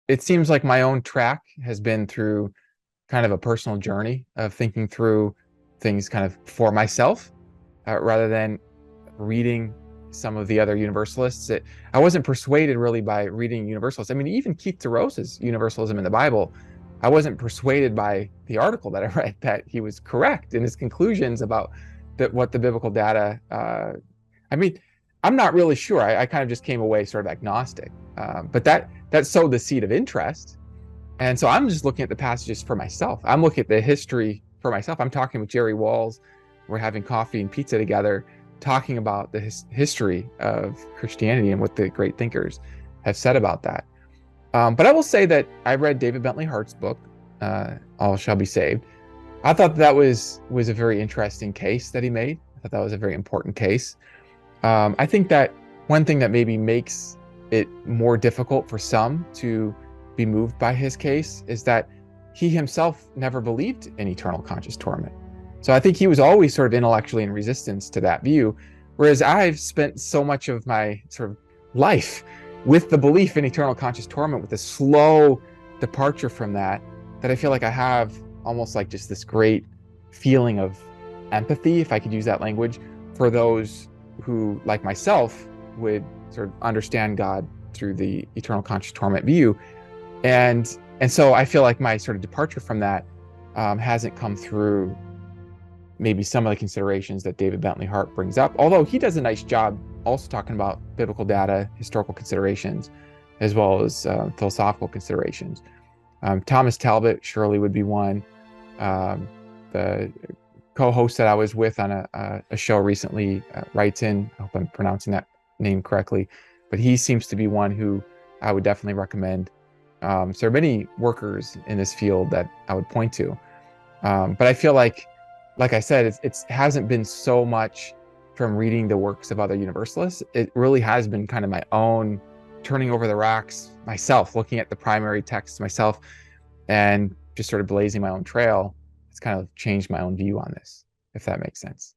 it seems like my own track has been through kind of a personal journey of thinking through things kind of for myself, rather than reading some of the other Universalists. I wasn't persuaded really by reading Universalists. I mean, even Keith DeRosa's Universalism in the Bible, I wasn't persuaded by the article that I read that he was correct in his conclusions about what the biblical data. I mean, I'm not really sure. I kind of just came away sort of agnostic, but that sowed the seed of interest. And so I'm just looking at the passages for myself. I'm looking at the history for myself. I'm talking with Jerry Walls. We're having coffee and pizza together, talking about the history of Christianity and what the great thinkers have said about that. But I will say that I read David Bentley Hart's book, All Shall Be Saved. I thought that was a very interesting case that he made. I thought that was a very important case. I think that one thing that maybe makes it more difficult for some to be moved by his case is that he himself never believed in eternal conscious torment. So I think he was always sort of intellectually in resistance to that view, whereas I've spent so much of my sort of life with the belief in eternal conscious torment, with a slow departure from that, that I feel like I have almost like just this great feeling of empathy, if I could use that language, for those who, like myself, would sort of understand God through the eternal conscious torment view. And so I feel like my sort of departure from that hasn't come through maybe some of the considerations that David Bentley Hart brings up, although he does a nice job also talking about biblical data, historical considerations, as well as philosophical considerations. Thomas Talbot surely would be one. The co-host that I was with on a show recently writes in, I hope I'm pronouncing that name correctly, but he seems to be one who I would definitely recommend. So there are many workers in this field that I would point to. But I feel like I said, it hasn't been so much from reading the works of other Universalists. It really has been kind of my own turning over the rocks myself, looking at the primary texts myself, and just sort of blazing my own trail. It's kind of changed my own view on this, if that makes sense.